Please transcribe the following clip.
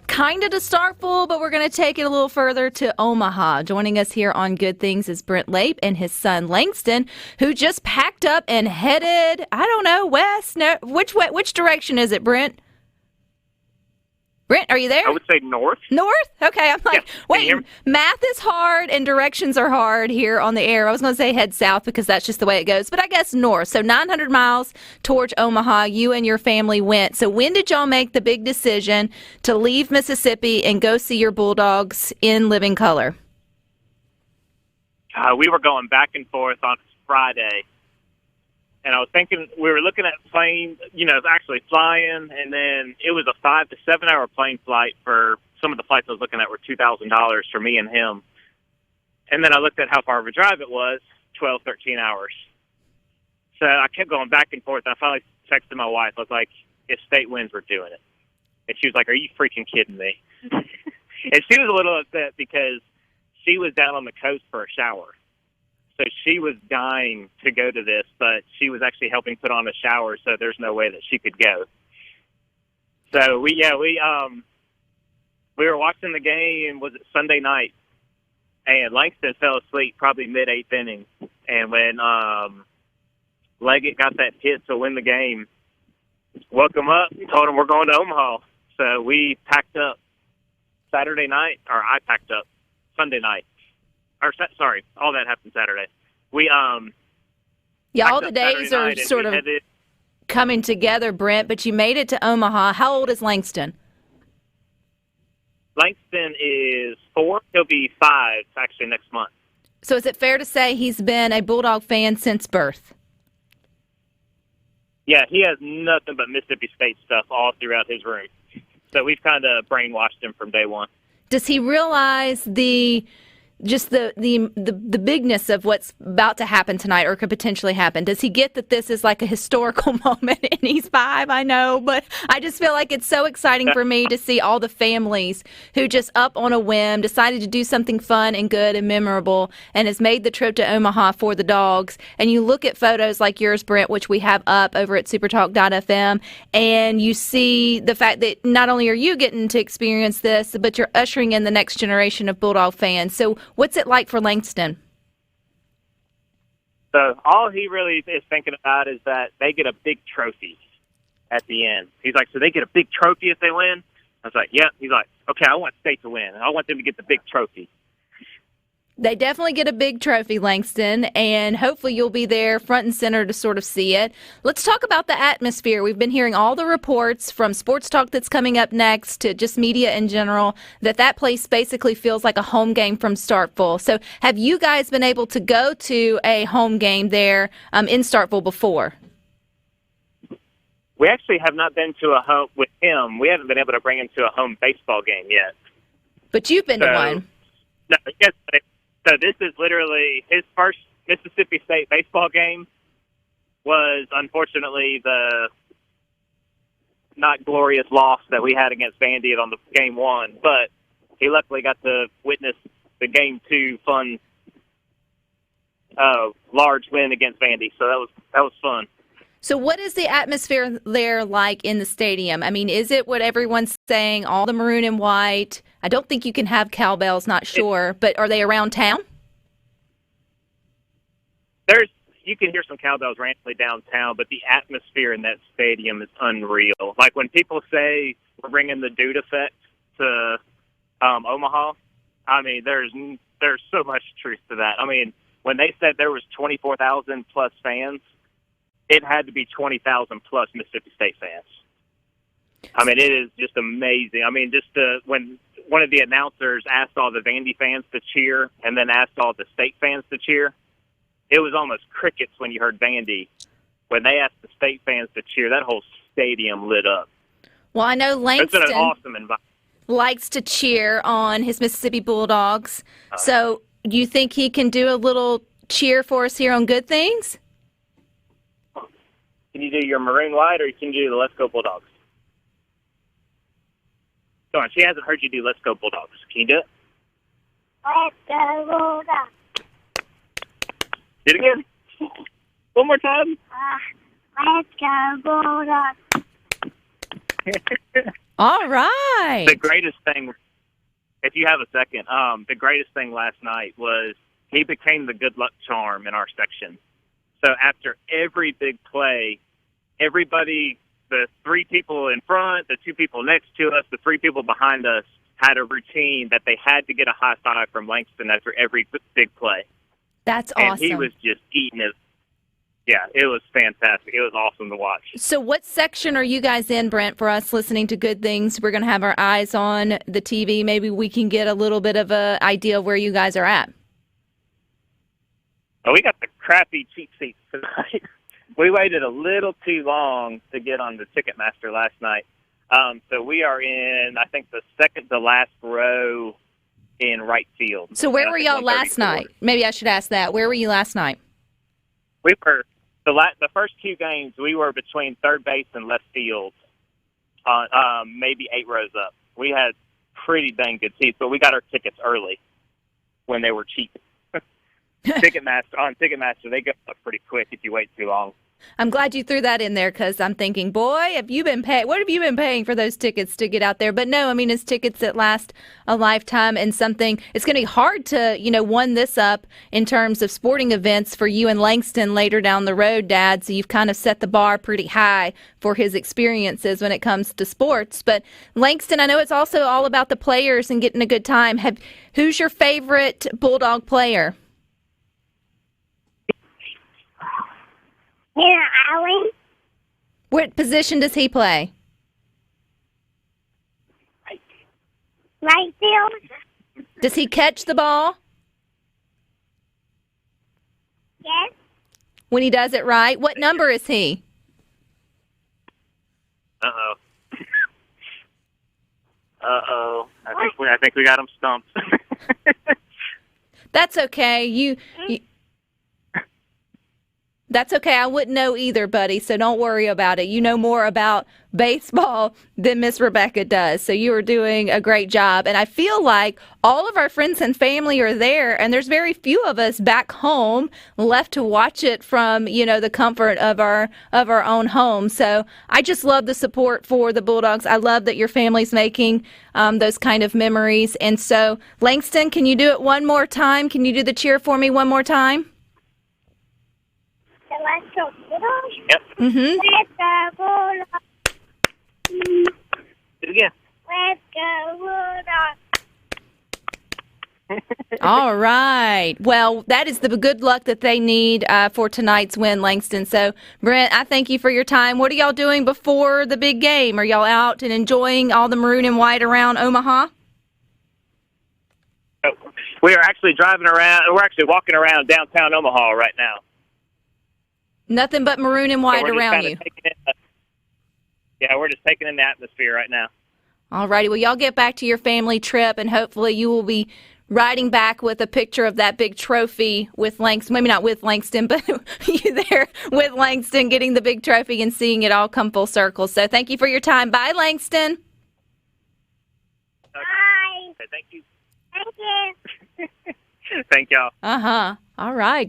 Kind of to Starkville, but we're going to take it a little further to Omaha. Joining us here on Good Things is Brent Lape and his son Langston, who just packed up and headed, I don't know, west? No, which direction is it, Brent? Brent, are you there? I would say north. North? Okay, I'm like, Yeah. wait, math is hard and directions are hard here on the air. I was going to say head south because that's just the way it goes, but I guess north. So 900 miles towards Omaha, you and your family went. So when did y'all make the big decision to leave Mississippi and go see your Bulldogs in living color? We were going back and forth on Friday. And I was thinking, we were looking at plane, actually flying, and then it was a 5 to 7 hour plane flight. For some of the flights I was looking at were $2,000 for me and him. And then I looked at how far of a drive it was, 12, 13 hours. So I kept going back and forth, and I finally texted my wife. I was like, if state wins, we're doing it. And she was like, are you freaking kidding me? And she was a little upset because she was down on the coast for a shower. So she was dying to go to this, but she was actually helping put on a shower, so there's no way that she could go. So we were watching the game, was it Sunday night, and Langston fell asleep probably mid-eighth inning. And when Leggett got that hit to win the game, woke him up and told him we're going to Omaha. So we packed up Saturday night, or I packed up Sunday night. Sorry, all that happened Saturday. We all the days are sort of coming together, Brent, but you made it to Omaha. How old is Langston? Langston is 4. He'll be 5 actually next month. So is it fair to say he's been a Bulldog fan since birth? Yeah, he has nothing but Mississippi State stuff all throughout his room. So we've kind of brainwashed him from day one. Does he realize the bigness of what's about to happen tonight or could potentially happen? Does he get that this is like a historical moment? And he's 5, I know, but I just feel like it's so exciting for me to see all the families who just up on a whim decided to do something fun and good and memorable and has made the trip to Omaha for the Dogs. And you look at photos like yours, Brent, which we have up over at supertalk.fm, and you see the fact that not only are you getting to experience this, but you're ushering in the next generation of Bulldog fans. So what's it like for Langston? So all he really is thinking about is that they get a big trophy at the end. He's like, so they get a big trophy if they win? I was like, yeah. He's like, okay, I want state to win. I want them to get the big trophy. They definitely get a big trophy, Langston, and hopefully you'll be there front and center to sort of see it. Let's talk about the atmosphere. We've been hearing all the reports from Sports Talk that's coming up next to just media in general that place basically feels like a home game from Starkville. So have you guys been able to go to a home game there in Starkville before? We actually have not been to a home with him. We haven't been able to bring him to a home baseball game yet. But you've been to one. No, yes. So this is literally his first Mississippi State baseball game. Was unfortunately the not glorious loss that we had against Vandy on the game 1, but he luckily got to witness the game 2 fun, large win against Vandy. So that was fun. So what is the atmosphere there like in the stadium? I mean, is it what everyone's saying, all the maroon and white? I don't think you can have cowbells, not sure, but are they around town? You can hear some cowbells randomly downtown, but the atmosphere in that stadium is unreal. Like when people say we're bringing the dude effect to Omaha, I mean, there's so much truth to that. I mean, when they said there was 24,000 plus fans, it had to be 20,000 plus Mississippi State fans. I mean, it is just amazing. I mean, when one of the announcers asked all the Vandy fans to cheer and then asked all the state fans to cheer, it was almost crickets when you heard Vandy. When they asked the state fans to cheer, that whole stadium lit up. Well, I know Langston an awesome environment. Likes to cheer on his Mississippi Bulldogs. So do you think he can do a little cheer for us here on Good Things? Can you do your maroon white or can you do the Let's Go Bulldogs? Go on, she hasn't heard you do Let's Go Bulldogs. Can you do it? Let's go Bulldogs. Do it again. One more time. Let's go Bulldogs. All right. The greatest thing, if you have a second, the greatest thing last night was he became the good luck charm in our section. So after every big play, everybody, the 3 people in front, the 2 people next to us, the 3 people behind us, had a routine that they had to get a high five from Langston after every big play. That's awesome. And he was just eating it. Yeah, it was fantastic. It was awesome to watch. So what section are you guys in, Brent, for us listening to good things? We're going to have our eyes on the TV. Maybe we can get a little bit of an idea of where you guys are at. Oh, we got the crappy cheap seats tonight. We waited a little too long to get on the Ticketmaster last night. So we are in, I think, the second to last row in right field. So where were y'all last night? Maybe I should ask that. Where were you last night? We were the first 2 games. We were between third base and left field, maybe 8 rows up. We had pretty dang good seats, but we got our tickets early when they were cheap. Ticketmaster, they go up pretty quick if you wait too long. I'm glad you threw that in there because I'm thinking, boy, what have you been paying for those tickets to get out there? But no, I mean, it's tickets that last a lifetime and something. It's going to be hard to, one this up in terms of sporting events for you and Langston later down the road, Dad. So you've kind of set the bar pretty high for his experiences when it comes to sports. But Langston, I know it's also all about the players and getting a good time. Who's your favorite Bulldog player? Here, Allen. What position does he play? Right field. Does he catch the ball? Yes. When he does it right? What number is he? Uh-oh. I think we got him stumped. That's okay. That's okay. I wouldn't know either, buddy, so don't worry about it. You know more about baseball than Miss Rebecca does, so you are doing a great job. And I feel like all of our friends and family are there, and there's very few of us back home left to watch it from, the comfort of our own home. So I just love the support for the Bulldogs. I love that your family's making those kind of memories. And so, Langston, can you do it one more time? Can you do the cheer for me one more time? Let's go Bulldogs. Yep. Mm-hmm. Let's go Bulldogs. Do it again. Let's go Bulldogs. All right. Well, that is the good luck that they need for tonight's win, Langston. So, Brent, I thank you for your time. What are y'all doing before the big game? Are y'all out and enjoying all the maroon and white around Omaha? We are actually driving around. We're actually walking around downtown Omaha right now. Nothing but maroon and white around you. We're just taking in the atmosphere right now. All righty. Well, y'all get back to your family trip, and hopefully you will be riding back with a picture of that big trophy with Langston. Maybe not with Langston, but you there with Langston getting the big trophy and seeing it all come full circle. So thank you for your time. Bye, Langston. Bye. Okay, thank you. Thank you. Thank y'all. Uh-huh. All right.